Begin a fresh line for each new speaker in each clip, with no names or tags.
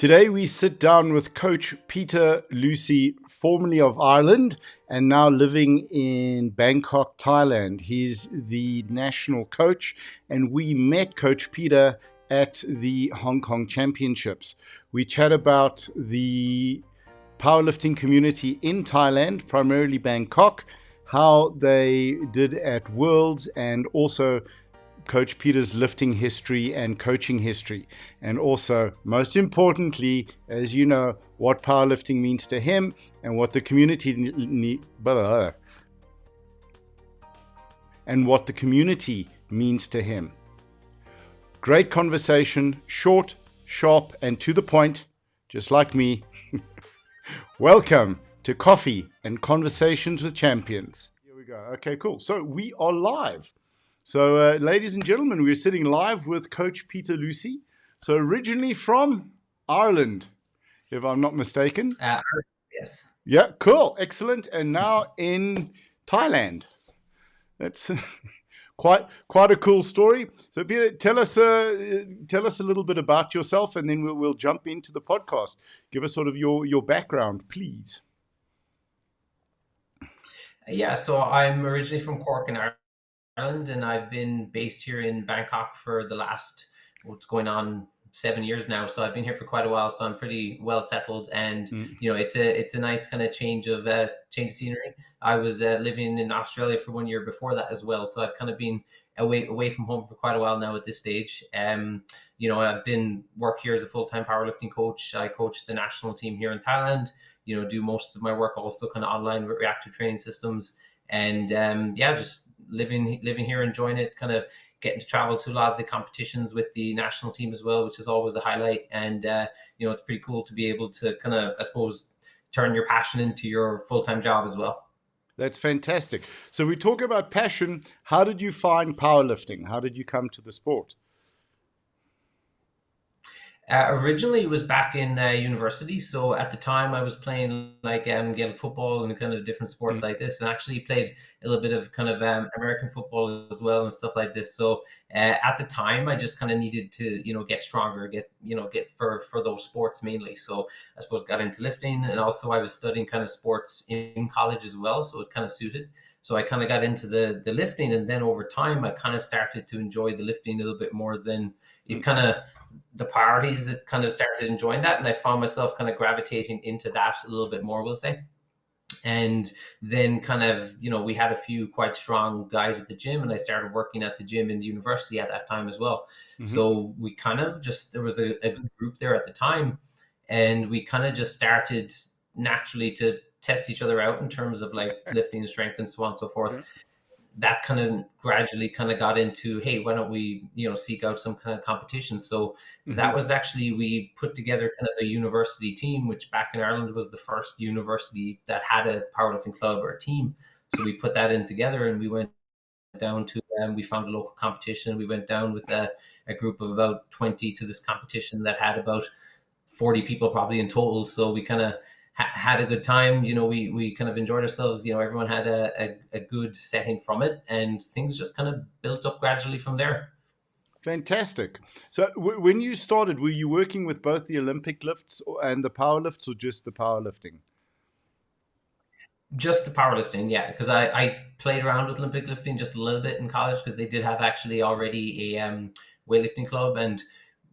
Today we sit down with Coach Peter Lucey, formerly of Ireland and now living in Bangkok, Thailand. He's the national coach, and we met Coach Peter at the Hong Kong Championships. We chat about the powerlifting community in Thailand, primarily Bangkok, how they did at Worlds, and also Coach Peter's lifting history and coaching history. And also, most importantly, as you know, what powerlifting means to him and what the community means to him. Great conversation, short, sharp, and to the point, just like me. Welcome to Coffee and Conversations with Champions. Here we go. Okay, cool. So we are live. So, ladies and gentlemen, we're sitting live with Coach Peter Lucey. So, originally from Ireland, if I'm not mistaken.
Yes.
Yeah, cool, excellent. And now in Thailand. That's quite a cool story. So, Peter, tell us a little bit about yourself, and then we'll jump into the podcast. Give us sort of your background, please.
Yeah, so I'm originally from Cork in Ireland, and I've been based here in Bangkok for the last, what's going on, 7 years now. So I've been here for quite a while, so I'm pretty well settled, and you know, it's a nice kind of change of scenery. I was living in Australia for 1 year before that as well, so I've kind of been away from home for quite a while now at this stage. You know, I've been work here as a full-time powerlifting coach. I coach the national team here in Thailand. You know, do most of my work also kind of online with reactive training systems, and yeah, just living here, enjoying it, kind of getting to travel to a lot of the competitions with the national team as well, which is always a highlight. And you know, it's pretty cool to be able to kind of, I suppose, turn your passion into your full-time job as well.
That's fantastic. So we talk about passion. How did you find powerlifting? How did you come to the sport?
Originally, it was back in university. So at the time, I was playing like Gaelic football and kind of different sports like this, and actually played a little bit of kind of American football as well and stuff like this. So at the time, I just kind of needed to, you know, get stronger, get for those sports mainly. So I suppose got into lifting, and also I was studying kind of sports in college as well, so it kind of suited. So I kind of got into the lifting, and then over time, I kind of started to enjoy the lifting a little bit more than it kind of the priorities. Kind of started enjoying that, and I found myself kind of gravitating into that a little bit more, we'll say. And then kind of, you know, we had a few quite strong guys at the gym, and I started working at the gym in the university at that time as well. So we kind of just, there was a good group there at the time, and we kind of just started naturally to test each other out in terms of like lifting and strength and so on and so forth. That kind of gradually kind of got into, hey, why don't we, you know, seek out some kind of competition? So that was actually, we put together kind of a university team, which back in Ireland was the first university that had a powerlifting club or a team. So we put that in together, and we went down to, we found a local competition. We went down with a group of about 20 to this competition that had about 40 people probably in total. So we kind of had a good time. You know, we kind of enjoyed ourselves. You know, everyone had a good setting from it, and things just kind of built up gradually from there.
Fantastic. So when you started, were you working with both the Olympic lifts and the power lifts, or just the powerlifting?
Just the powerlifting, yeah, because I played around with Olympic lifting just a little bit in college, because they did have actually already a weightlifting club, and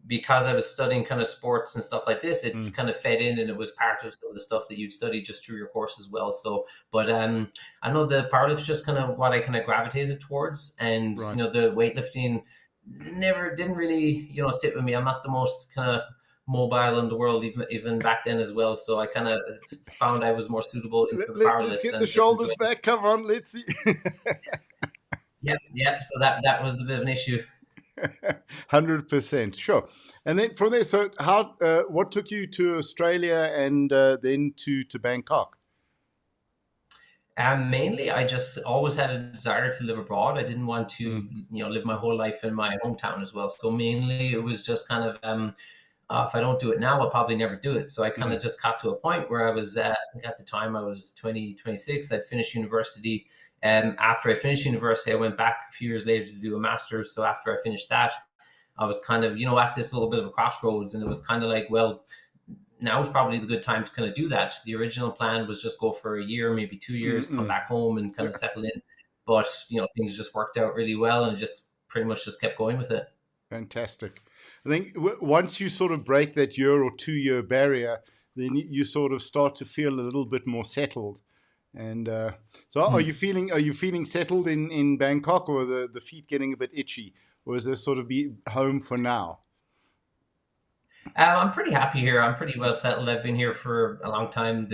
because I was studying kind of sports and stuff like this, it kind of fed in, and it was part of some of the stuff that you'd study just through your course as well. So, but I know the powerlift's just kind of what I kind of gravitated towards, and you know, the weightlifting didn't really, you know, sit with me. I'm not the most kind of mobile in the world, even back then as well. So I kind of found I was more suitable for the powerlift.
Let's get the shoulders back. Come on, let's see.
Yep. So that was a bit of an issue.
100%, sure. And then from there, so how? What took you to Australia and then to Bangkok?
Mainly, I just always had a desire to live abroad. I didn't want to, you know, live my whole life in my hometown as well. So mainly, it was just kind of, if I don't do it now, I'll probably never do it. So I kind of just got to a point where I was, I think at the time I was 26. I'd finished university. After I finished university, I went back a few years later to do a master's. So after I finished that, I was kind of, you know, at this little bit of a crossroads, and it was kind of like, well, now is probably the good time to kind of do that. The original plan was just go for a year, maybe 2 years, come back home and kind of settle in. But, things just worked out really well and just pretty much just kept going with it.
Fantastic. I think once you sort of break that year or 2 year barrier, then you sort of start to feel a little bit more settled. And so are you feeling settled in Bangkok, or the feet getting a bit itchy, or is this sort of be home for now?
I'm pretty happy here. I'm pretty well settled. I've been here for a long time.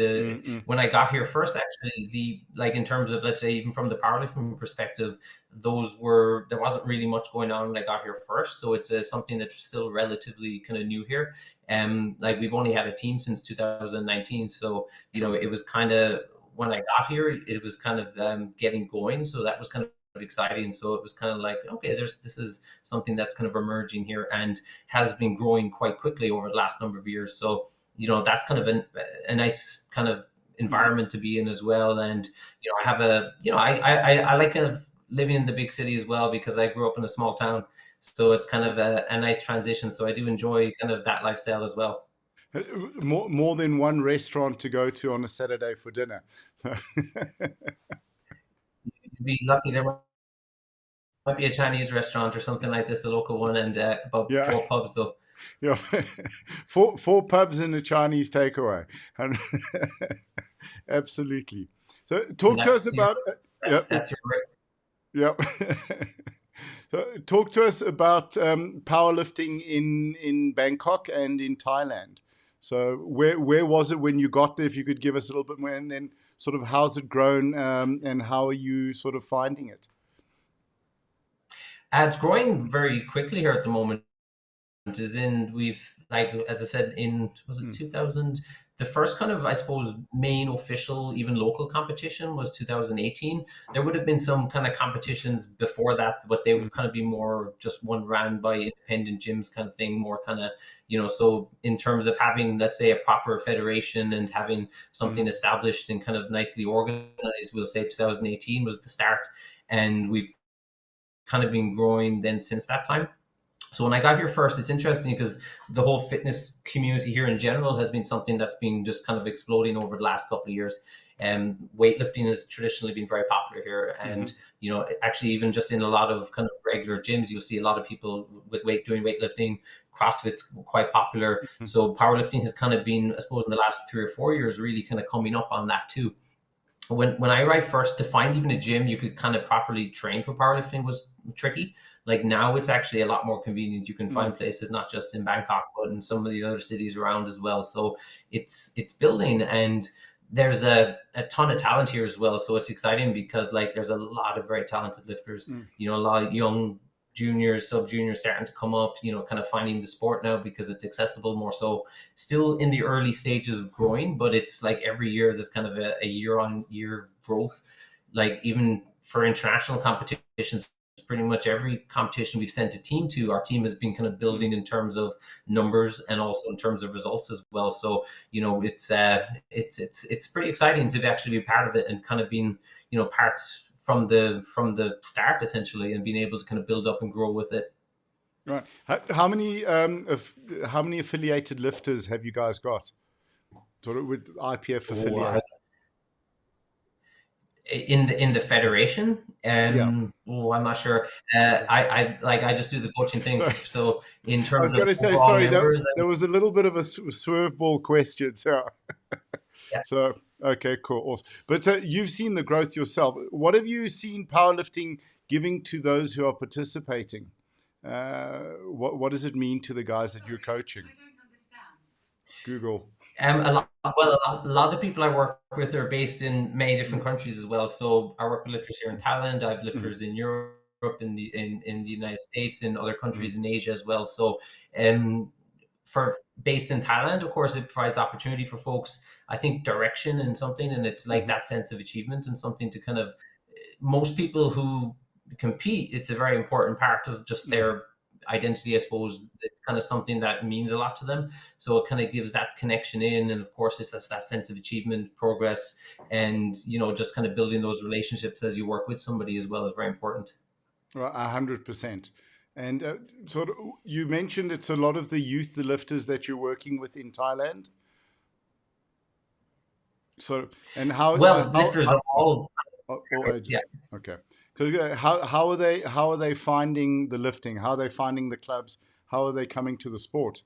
When I got here first, actually, in terms of, let's say, even from the powerlifting perspective, there wasn't really much going on when I got here first. So it's something that's still relatively kind of new here. We've only had a team since 2019. So, it was kind of, when I got here, it was kind of getting going. So that was kind of exciting. So it was kind of like, okay, this is something that's kind of emerging here and has been growing quite quickly over the last number of years. So, that's kind of a nice kind of environment to be in as well. And, I have I like kind of living in the big city as well, because I grew up in a small town. So it's kind of a nice transition. So I do enjoy kind of that lifestyle as well.
More than one restaurant to go to on a Saturday for dinner.
You'd be lucky. There might be a Chinese restaurant or something like this, a local one, and about 4 pubs though.
Yeah, four pubs and a Chinese takeaway. Absolutely. So talk to us about.
That's your.
Yep. So talk to us about powerlifting in Bangkok and in Thailand. So where was it when you got there? If you could give us a little bit more, and then sort of how's it grown, and how are you sort of finding it?
It's growing very quickly here at the moment. We've, as I said, was it 2000? The first kind of, I suppose, main official, even local competition was 2018. There would have been some kind of competitions before that, but they would kind of be more just one ran by independent gyms kind of thing, more kind of, so in terms of having, let's say, a proper federation and having something established and kind of nicely organized, we'll say 2018 was the start. And we've kind of been growing then since that time. So when I got here first, it's interesting because the whole fitness community here in general has been something that's been just kind of exploding over the last couple of years. Weightlifting has traditionally been very popular here. And, actually even just in a lot of kind of regular gyms, you'll see a lot of people with doing weightlifting. CrossFit's quite popular. So powerlifting has kind of been, I suppose, in the last 3 or 4 years, really kind of coming up on that too. When I arrived first, to find even a gym you could kind of properly train for powerlifting was tricky. Like now it's actually a lot more convenient. You can find places not just in Bangkok, but in some of the other cities around as well. So it's building, and there's a ton of talent here as well. So it's exciting because there's a lot of very talented lifters, a lot of young juniors, sub-juniors starting to come up, kind of finding the sport now because it's accessible more. So still in the early stages of growing, but it's like every year there's kind of a year-on-year growth. Like even for international competitions, pretty much every competition we've sent a team to, our team has been kind of building in terms of numbers and also in terms of results as well. So, it's pretty exciting to actually be part of it and kind of being, part from the start essentially, and being able to kind of build up and grow with it.
Right. How many affiliated lifters have you guys got? Sort of with IPF affiliate.
In the federation, I'm not sure. I just do the coaching thing. So in terms, I was
going to say, sorry, there was a little bit of a swerve ball question. So, So okay, cool, awesome. But you've seen the growth yourself. What have you seen powerlifting giving to those who are participating? What does it mean to the guys that you're coaching? Google.
A lot of the people I work with are based in many different countries as well. So I work with lifters here in Thailand. I have lifters in Europe, in the United States, in other countries in Asia as well. So for based in Thailand, of course, it provides opportunity for folks, I think, direction and something, and it's like that sense of achievement and something to kind of, most people who compete, it's a very important part of just their identity, I suppose. It's kind of something that means a lot to them. So it kind of gives that connection in. And of course, it's that sense of achievement, progress, and, just kind of building those relationships as you work with somebody as well is very important.
100%. And sort of, you mentioned it's a lot of the youth, the lifters that you're working with in Thailand. So, and how
Well,
how
lifters are all
all
yeah.
ages? Okay. So how are they finding the lifting? How are they finding the clubs? How are they coming to the sport?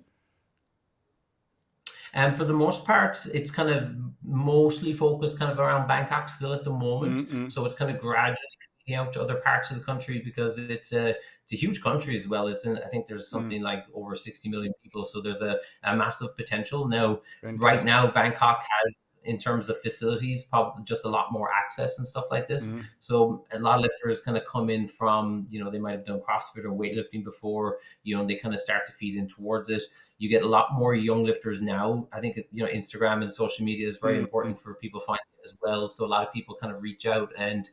And for the most part, it's kind of mostly focused kind of around Bangkok still at the moment.
Mm-mm.
So it's kind of gradually feeding out to other parts of the country because it's a huge country as well. Isn't I think there's
Mm.
something like over 60 million people. So there's a massive potential. Now, right
Fantastic.
now, Bangkok has, in terms of facilities, probably just a lot more access and stuff like this.
Mm.
So a lot of lifters kind of come in from, they might have done CrossFit or weightlifting before, and they kind of start to feed in towards it. You get a lot more young lifters now. I think Instagram and social media is very
Mm. Mm.
important for people finding it as well. So a lot of people kind of reach out and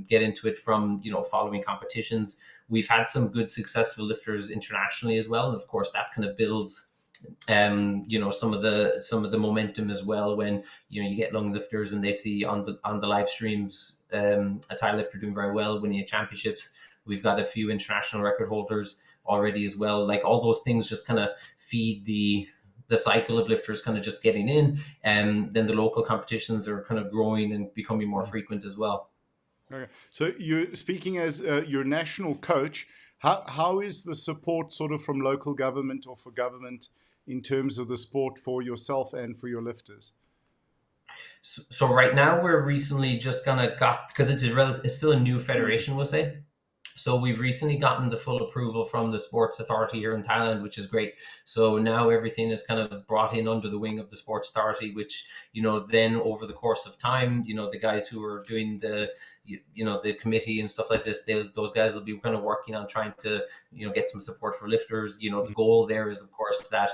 get into it from following competitions. We've had some good successful lifters internationally as well, and of course that kind of builds some of the momentum as well when you get young lifters and they see on the live streams a Thai lifter doing very well, winning championships. We've got a few international record holders already as well. Like all those things just kind of feed the cycle of lifters kind of just getting in, and then the local competitions are kind of growing and becoming more
Mm.
frequent as well.
Okay. So you're speaking as your national coach. How is the support sort of from local government or for government in terms of the sport for yourself and for your lifters?
So right now we're recently just gonna got, because it's still a new
Mm.
federation, we'll say. So we've recently gotten the full approval from the sports authority here in Thailand, which is great. So now everything is kind of brought in under the wing of the sports authority, which, then over the course of time, the guys who are doing the committee and stuff like this, those guys will be kind of working on trying to, get some support for lifters. The goal there is, of course, that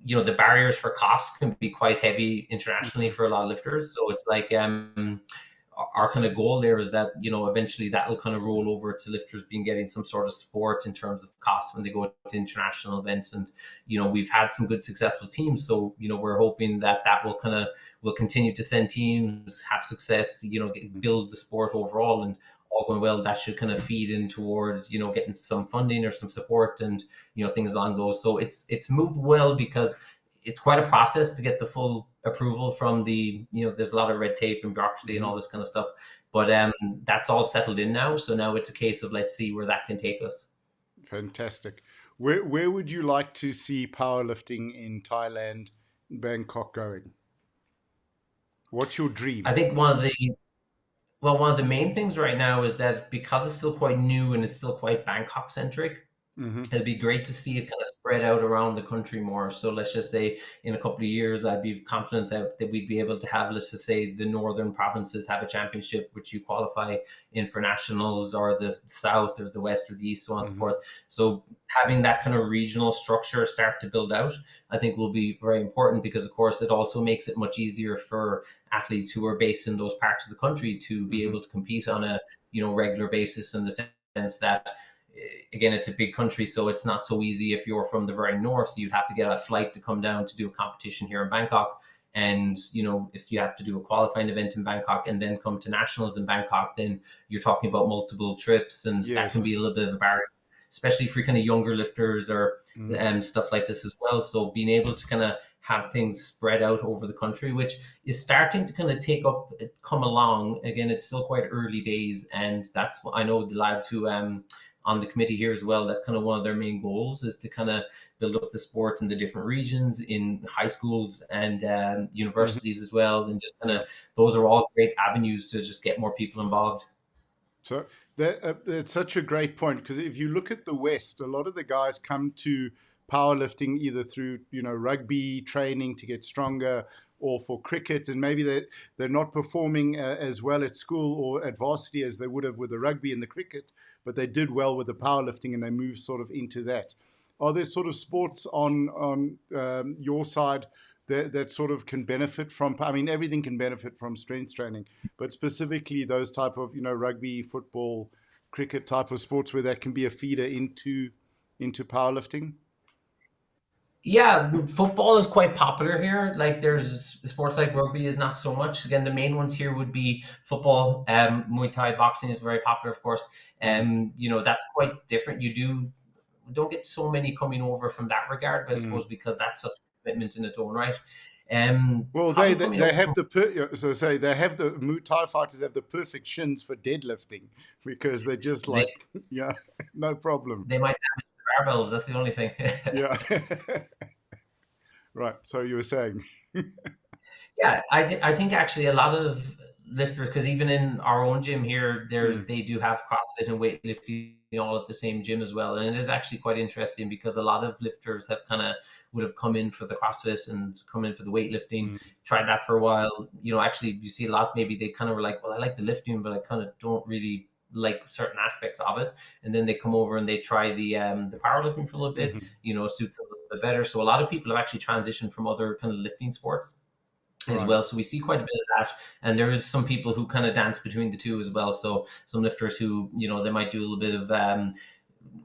the barriers for cost can be quite heavy internationally
Mm.
for a lot of lifters. So it's like our kind of goal there is that eventually that will kind of roll over to lifters being getting some sort of support in terms of cost when they go to international events. And we've had some good successful teams, so we're hoping that will continue to send teams, have success, build the sport overall, and all going well, that should kind of feed in towards getting some funding or some support and things along those. So it's moved well because it's quite a process to get the full approval from there's a lot of red tape and bureaucracy and
Mm.
all this kind of stuff, but that's all settled in now. So now it's a case of let's see where that can take us.
Fantastic. Where would you like to see powerlifting in Thailand, Bangkok going? What's your
I
dream?
think one of the main things right now is that because it's still quite new and it's still quite Bangkok centric,
Hmm.
it'd be great to see it kind of spread out around the country more. So let's just say in a couple of years, I'd be confident that we'd be able to have, let's just say, the northern provinces have a championship, which you qualify in for nationals, or the south or the west or the east, so on and so
Hmm.
forth. So having that kind of regional structure start to build out, I think will be very important because, of course, it also makes it much easier for athletes who are based in those parts of the country to be
Hmm.
able to compete on a regular basis, in the sense that again, it's a big country, so it's not so easy. If you're from the very north, you'd have to get a flight to come down to do a competition here in Bangkok. And, if you have to do a qualifying event in Bangkok and then come to nationals in Bangkok, then you're talking about multiple trips, and that can
Yes.
be a little bit of a barrier, especially for kind of younger lifters or
Mm.
stuff like this as well. So being able to kind of have things spread out over the country, which is starting to kind of come along. Again, it's still quite early days, and that's what I know the lads who on the committee here as well. That's kind of one of their main goals, is to kind of build up the sport in the different regions, in high schools and
Hmm.
universities as well. And just kind
Yeah.
of, those are all great avenues to just get more people involved.
So that's such a great point because if you look at the West, a lot of the guys come to powerlifting either through rugby training to get stronger, or for cricket, and maybe they're not performing as well at school or at varsity as they would have with the rugby and the cricket, but they did well with the powerlifting and they moved sort of into that. Are there sort of sports on your side that sort of can benefit from? I mean, everything can benefit from strength training, but specifically those type of rugby, football, cricket type of sports where that can be a feeder into powerlifting.
Yeah, football is quite popular here. Like there's sports like rugby is not so much. Again, the main ones here would be football. Muay Thai, boxing is very popular, of course.
Mm.
That's quite different. Don't get so many coming over from that regard, but I
Mm.
suppose because that's such a commitment in its own right.
Well,
Probably coming
they
up
have
from
they have the Muay Thai fighters have the perfect shins for deadlifting because they're just
they
like, yeah, no problem.
they might damage the barbells. That's the only thing.
Yeah. Right. So you were saying.
Yeah, I think actually a lot of lifters, because even in our own gym here,
Mm,
they do have CrossFit and weightlifting all at the same gym as well, and it is actually quite interesting because a lot of lifters have kind of would have come in for the CrossFit and come in for the weightlifting,
mm,
tried that for a while. Actually, you see a lot. Maybe they kind of were like, well, I like the lifting, but I kind of don't really like certain aspects of it, and then they come over and they try the powerlifting for a little bit.
mhm.
Suits a little bit better. So a lot of people have actually transitioned from other kind of lifting sports as
Right.
well. So we see quite a bit of that. And there is some people who kind of dance between the two as well. So some lifters who, they might do a little bit of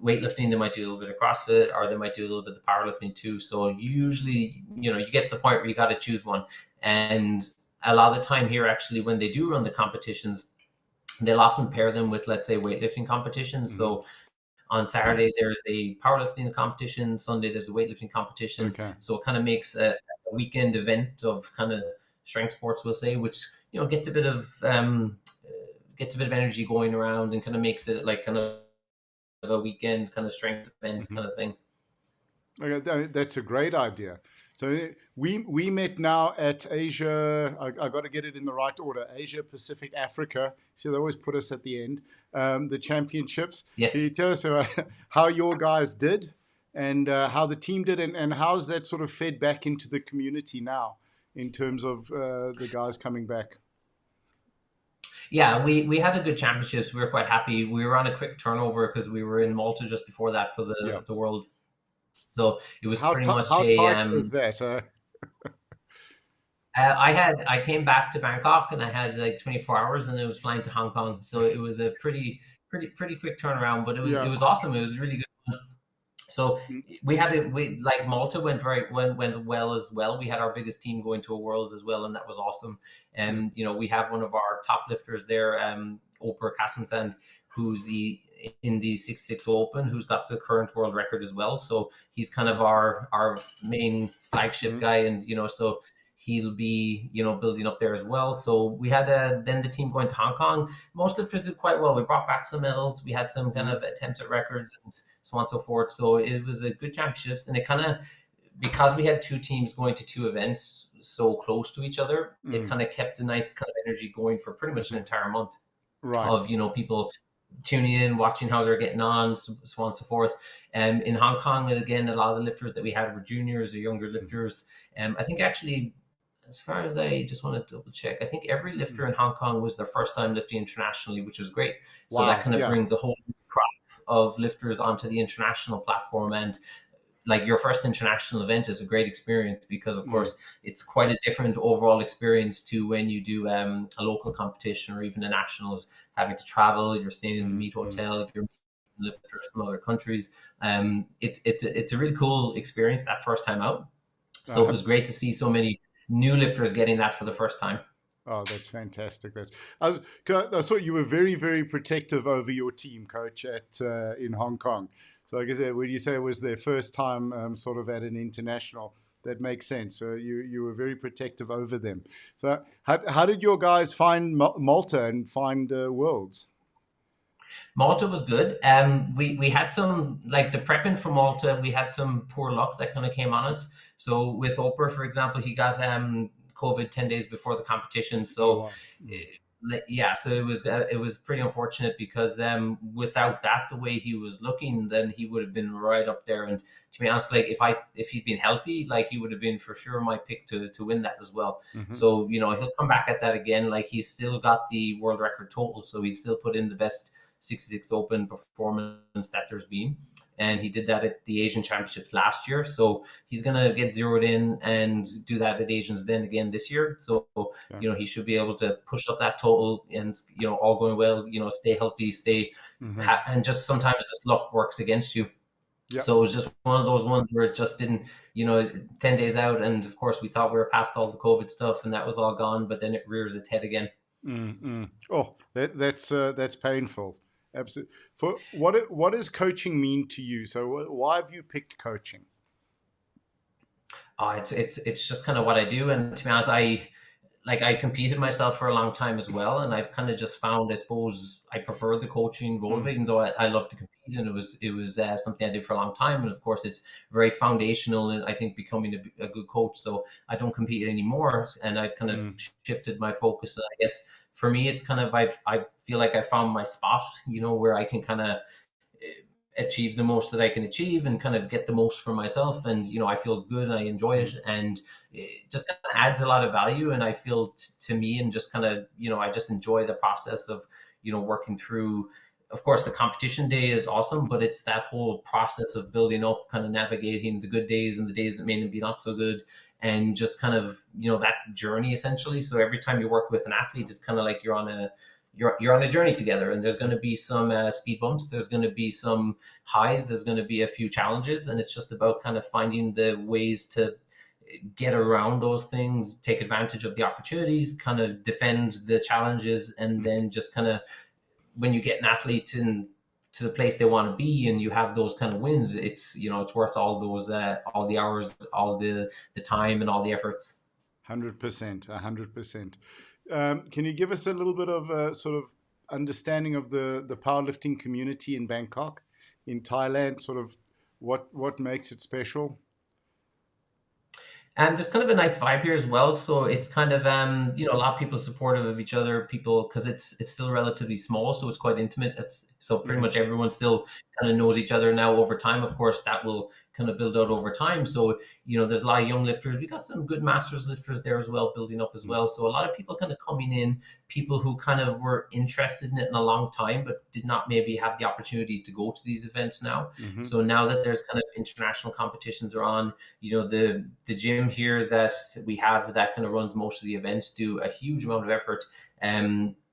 weightlifting, they might do a little bit of CrossFit, or they might do a little bit of powerlifting too. So usually, you get to the point where you got to choose one. And a lot of the time here, actually, when they do run the competitions, they'll often pair them with, let's say, weightlifting competitions.
Hmm.
So on Saturday, there's a powerlifting competition. Sunday, there's a weightlifting competition.
Okay.
So it kind of makes a weekend event of kind of strength sports, we'll say, which gets a bit of energy going around and kind of makes it like kind of a weekend kind of strength event
Hmm.
kind of thing.
Okay, that's a great idea. So we met now at Asia. I got to get it in the right order. Asia, Pacific, Africa. So they always put us at the end. The championships. Can
Yes.
you tell us about how your guys did and how the team did, and how's that sort of fed back into the community now in terms of the guys coming back?
Yeah, we had a good championships. We were quite happy. We were on a quick turnover because we were in Malta just before that for
Yeah.
the world. So it was pretty much
How
a
tight was that?
I came back to Bangkok and I had like 24 hours and it was flying to Hong Kong. So it was a pretty quick turnaround, but it
Yeah.
was awesome. It was really good fun. So
Mm,
we like Malta went well as well. We had our biggest team going to a Worlds as well, and that was awesome.
yeah.
And we have one of our top lifters there, Oper Kasimsand, who's in the 6-6 Open, who's got the current world record as well. So he's kind of our main flagship
Mm,
guy, and so he'll be building up there as well. So we had then the team going to Hong Kong. Most lifters did quite well. We brought back some medals. We had some kind
mm,
of attempts at records and so on and so forth. So it was a good championships, and it kind of, because we had two teams going to two events so close to each other, it
mm,
kind of kept a nice kind of energy going for pretty much an
mhm.
entire month
Right.
of people tuning in, watching how they're getting on, so on and so forth. In Hong Kong, and again, a lot of the lifters that we had were juniors or younger
Mhm.
lifters. I think actually, as far as I just want to double check, I think every
Mm.
lifter in Hong Kong was their first time lifting internationally, which was great. So that
Wow.
kind of
Yeah.
brings a whole new crop of lifters onto the international platform. And like, your first international event is a great experience because, of
Mm,
course, it's quite a different overall experience to when you do a local competition or even a nationals, having to travel, you're staying in the
mm,
meet
mm.
hotel, you're meeting lifters from other countries. It's a really cool experience that first time out. So it
Uh,
was great to see so many new lifters getting that for the first time.
oh, that's fantastic. I, was, 'Cause I saw you were very, very protective over your team, coach, at in Hong Kong. So I guess when you say it was their first time, sort of at an international, that makes sense. So you were very protective over them. So how did your guys find Malta and find Worlds?
Malta was good. We had some, like, the prepping for Malta. We had some poor luck that kind of came on us. So with Oprah, for example, he got COVID 10 days before the competition.
Oh
So
wow. Mm,
yeah, so it was pretty unfortunate because without that, the way he was looking, then he would have been right up there. And to be honest, like, if he'd been healthy, like, he would have been for sure my pick to win that as well.
mhm,
So he'll come back at that again. Like, he's still got the world record total, so he's still put in the best 66 Open performance that there's been. And he did that at the Asian Championships last year. So he's going to get zeroed in and do that at Asians then again this year. So,
yeah.
he should be able to push up that total and, all going well, stay healthy,
Mhm.
and just sometimes just luck works against you.
Yeah.
So it was just one of those ones where it just didn't, 10 days out. And of course, we thought we were past all the COVID stuff and that was all gone, but then it rears its head again.
Mm, mm. Oh, that's painful. Absolutely. For what does coaching mean to you? So why have you picked coaching?
It's just kind of what I do. And to be honest, I competed myself for a long time as well, and I've kind of just found, I suppose, I prefer the coaching role of it, even though I love to compete, and it was something I did for a long time, and of course it's very foundational in, I think, becoming a good coach. So I don't compete anymore, and I've kind of shifted my focus. I guess for me, it's kind of I feel like I found my spot, where I can kind of achieve the most that I can achieve and kind of get the most for myself. And, I feel good and I enjoy it, and it just kind of adds a lot of value. And I feel to me, and just kind of, I just enjoy the process of, working through. Of course, the competition day is awesome, but it's that whole process of building up, kind of navigating the good days and the days that may be not so good, and just kind of, that journey essentially. So every time you work with an athlete, it's kind of like you're on a journey together, and there's going to be some speed bumps, there's going to be some highs, there's going to be a few challenges, and it's just about kind of finding the ways to get around those things, take advantage of the opportunities, kind of defend the challenges, and then just kind of, when you get an athlete to the place they want to be, and you have those kind of wins, it's it's worth all those all the hours, all the time, and all the efforts.
100%, 100%. Can you give us a little bit of a sort of understanding of the powerlifting community in Bangkok, in Thailand? Sort of what makes it special?
And there's kind of a nice vibe here as well. So it's kind of a lot of people supportive of each other, people, because it's still relatively small, so it's quite intimate. So pretty much everyone still kind of knows each other now over time. Of course, that will kind of build out over time. So there's a lot of young lifters. We got some good masters lifters there as well, building up as well. So a lot of people kind of coming in, people who kind of were interested in it in a long time, but did not maybe have the opportunity to go to these events now. So now that there's kind of international competitions are on, the gym here that we have that kind of runs most of the events do a huge amount of effort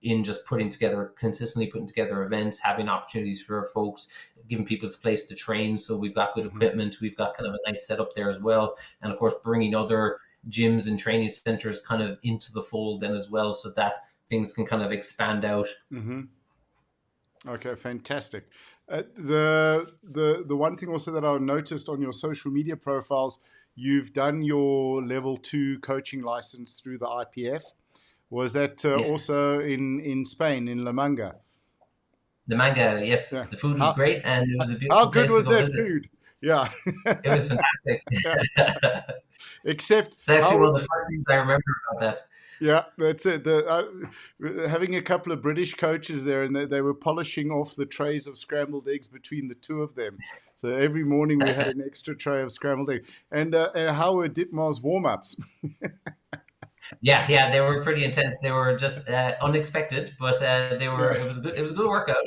in just consistently putting together events, having opportunities for folks, giving people a place to train. So we've got good equipment, we've got kind of a nice setup there as well, and of course bringing other gyms and training centers kind of into the fold then as well, so that things can kind of expand out.
Okay, fantastic. The one thing also that I noticed on your social media profiles, you've done your level 2 coaching license through the IPF. Was that
Yes.
also in Spain, in La Manga?
The manga, yes.
Yeah.
The food was great, and it was a
How
beautiful
good
place
was
to go
that
visit.
food? Yeah.
It was fantastic.
Except
It's actually one of the first things I remember about that.
yeah, that's it. Having a couple of British coaches there, and they were polishing off the trays of scrambled eggs between the two of them. So every morning we had an extra tray of scrambled egg. And how were Ditmar's warm-ups?
Yeah, they were pretty intense. They were just unexpected, but they were.
Yeah.
It was good. It was a good workout.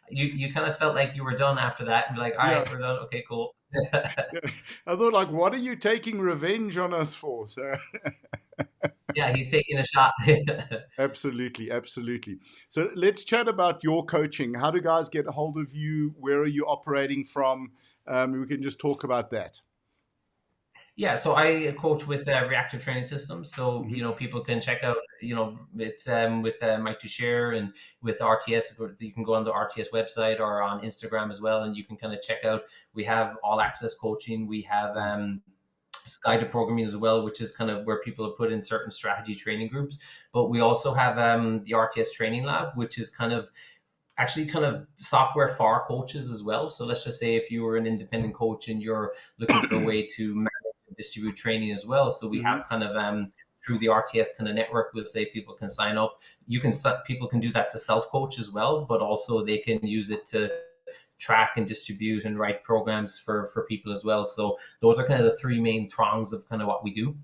You kind of felt like you were done after that, and be like, all right,
Yeah.
we're done. Okay, cool.
I thought, like, what are you taking revenge on us for? So
Yeah, he's taking a shot.
absolutely, absolutely. So let's chat about your coaching. How do guys get a hold of you? Where are you operating from? We can just talk about that.
Yeah, so I coach with Reactive Training Systems. So people can check out. It's with Mike Dushare and with RTS. You can go on the RTS website or on Instagram as well, and you can kind of check out. We have all access coaching. We have guided programming as well, which is kind of where people have put in certain strategy training groups. But we also have the RTS Training Lab, which is kind of software for coaches as well. So let's just say if you were an independent coach and you're looking for a way to manage and distribute training as well. So we have kind of through the RTS kind of network, we'll say people can sign up. People can do that to self-coach as well, but also they can use it to track and distribute and write programs for people as well. So those are kind of the three main prongs of kind of what we do.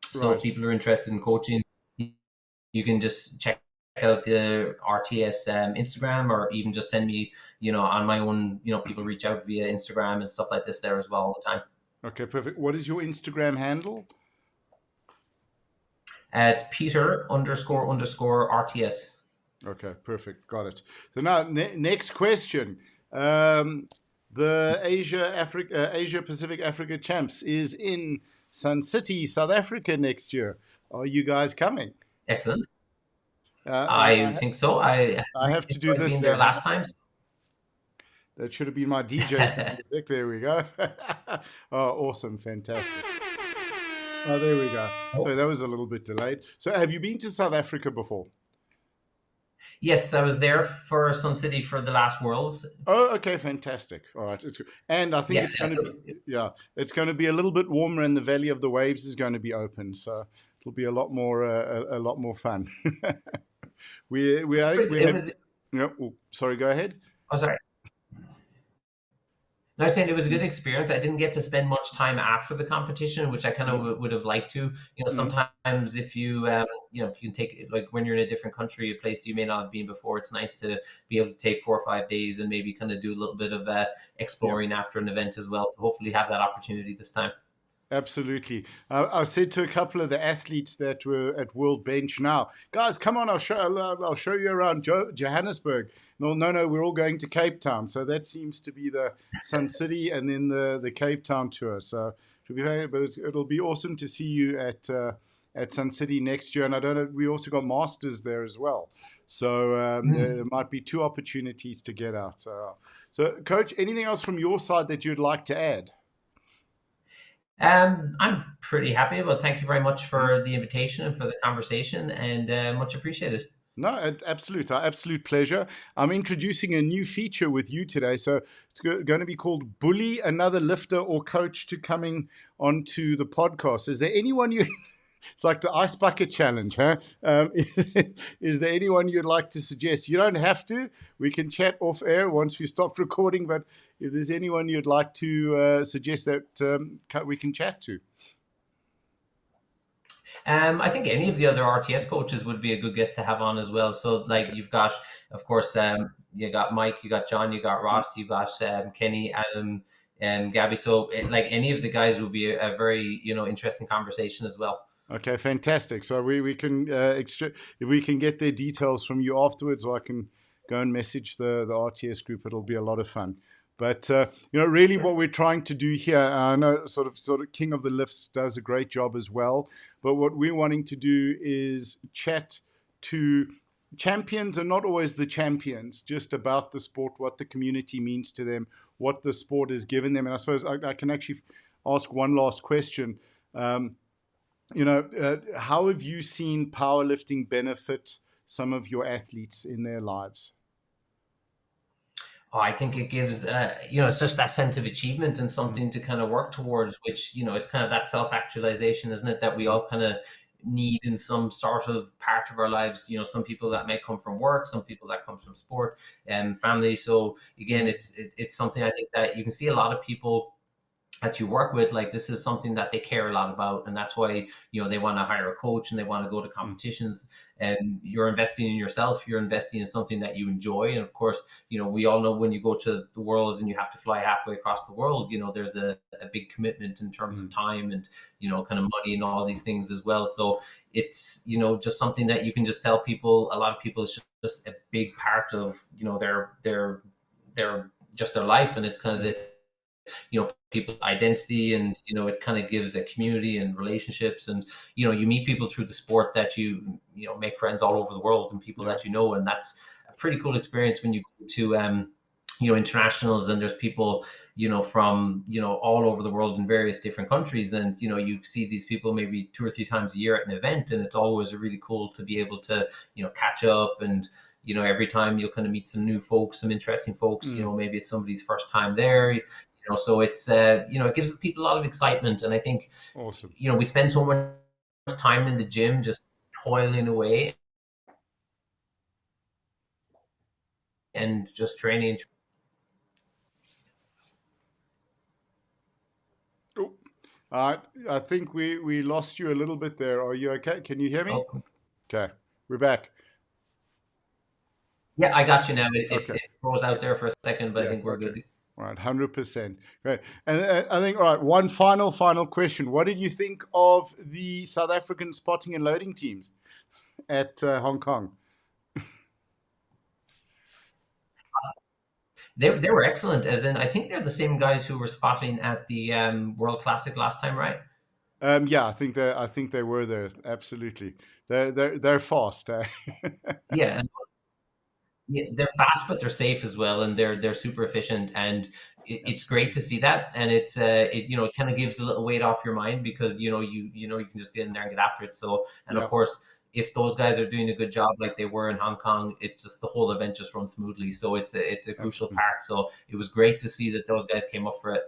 So if people are interested in coaching, you can just check out the RTS Instagram, or even just send me, on my own, people reach out via Instagram and stuff like this there as well all the time.
Okay, perfect. What is your Instagram handle?
It's Peter__RTS.
Okay, perfect. Got it. So now, next question. The Asia Pacific Africa Champs is in Sun City, South Africa next year. Are you guys coming?
Excellent. I think so. I
have to do this
there last time.
That should have been my DJ sound effect. There we go. Oh, awesome. Fantastic. Oh, there we go.
Oh,
So that was a little bit delayed. So have you been to South Africa before?
yes, I was there for Sun City for the last Worlds.
Oh, okay, fantastic. All right, it's good. And I think
Yeah,
it's going to
so
be, yeah, it's going to be a little bit warmer, and the Valley of the Waves is going to be open, so it'll be a lot more fun.
it's pretty.
We
It
had,
was.
yeah. Oh, sorry, go ahead.
Oh, sorry. No, I was saying it was a good experience. I didn't get to spend much time after the competition, which I kind
Mm,
of would have liked to.
mm,
Sometimes if you, you can take like when you're in a different country, a place you may not have been before. It's nice to be able to take 4 or 5 days and maybe kind of do a little bit of
yeah.
exploring after an event as well. So hopefully have that opportunity this time.
Absolutely. I said to a couple of the athletes that were at World Bench now, guys, come on, I'll show you around Johannesburg. No, no, no, we're all going to Cape Town. So that seems to be the Sun City and then the Cape Town tour. So it'll be it'll be awesome to see you at Sun City next year. And I don't know, we also got Masters there as well. So there might be two opportunities to get out. So, Coach, anything else from your side that you'd like to add?
I'm pretty happy. Well, thank you very much for the invitation and for the conversation, and much appreciated.
No, our absolute pleasure. I'm introducing a new feature with you today. So it's going to be called Bully Another Lifter or Coach to coming onto the podcast. Is there anyone you, it's like the ice bucket challenge, huh? Is there anyone you'd like to suggest? You don't have to. We can chat off air once we stop recording. But if there's anyone you'd like to suggest that we can chat to.
I think any of the other RTS coaches would be a good guest to have on as well. So, like, you've got, of course, you got Mike, you got John, you got Ross, you got Kenny, Adam, and Gabby. So, like, any of the guys would be a very, interesting conversation as well.
Okay, fantastic. So we can if we can get their details from you afterwards, or I can go and message the RTS group. It'll be a lot of fun. But really,
Sure.
what we're trying to do here, I know sort of King of the Lifts does a great job as well. But what we're wanting to do is chat to champions, and not always the champions, just about the sport, what the community means to them, what the sport has given them. And I suppose I can actually ask one last question. Um, how have you seen powerlifting benefit some of your athletes in their lives?
Oh, I think it gives, it's just that sense of achievement and
Mm,
something to kind of work towards, which, it's kind of that self actualization, isn't it? That we
mm,
all kind of need in some sort of part of our lives. Some people that may come from work, some people that comes from sport and family. So again, it's something I think that you can see a lot of people that you work with, like this is something that they care a lot about, and that's why they want to hire a coach and they want to go to
mm,
competitions. And you're investing in yourself, you're investing in something that you enjoy. And of course, we all know when you go to the worlds and you have to fly halfway across the world, there's a big commitment in terms of
mm.
time and kind of money and all these things as well. So it's just something that you can just tell people. A lot of people, it's just a big part of their just their life, and it's kind of the people's identity, and it kind of gives a community and relationships, and you meet people through the sport that make friends all over the world and people
Yeah.
that and that's a pretty cool experience when you go to internationals, and there's people from all over the world in various different countries, and you see these people maybe 2 or 3 times a year at an event, and it's always really cool to be able to catch up. And every time you'll kind of meet some new folks, some interesting folks.
Mm.
Maybe it's somebody's first time there. So it's it gives people a lot of excitement. And I think
Awesome.
we spend so much time in the gym just toiling away and just training.
Oh, I think we lost you a little bit there. Are you okay? Can you hear me?
Oh,
Okay, we're back.
yeah, I got you now. It,
Okay.
it froze out there for a second, but I
Yeah.
think we're
Okay.
good.
All right. 100%. Great. And I think, all right. One final question. What did you think of the South African spotting and loading teams at Hong Kong?
They were excellent. As in, I think they're the same guys who were spotting at the World Classic last time, right?
Yeah, I think they were there. Absolutely. They're fast. Eh?
Yeah, Yeah, they're fast, but they're safe as well, and they're super efficient, and it's great to see that. And it's it kind of gives a little weight off your mind, because you can just get in there and get after it. So, and of
Yeah,
course, if those guys are doing a good job like they were in Hong Kong, it just, the whole event just runs smoothly. So it's a crucial
absolutely.
part. So it was great to see that those guys came up for it.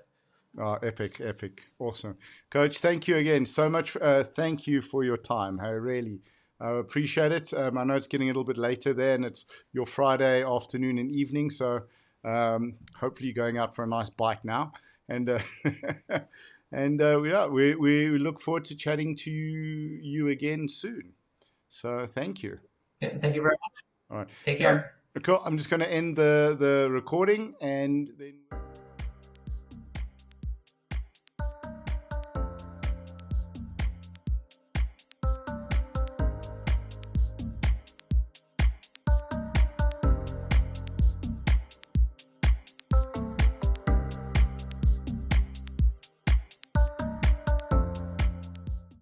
Oh, epic, epic. Awesome. Coach, thank you again so much. Thank you for your time. I really appreciate it. I know it's getting a little bit later there, and it's your Friday afternoon and evening. So hopefully you're going out for a nice bite now. And and yeah, we look forward to chatting to you again soon. So thank you.
Yeah, thank you very much.
All right.
Take
Yeah,
care.
cool. I'm just going to end the recording, and then.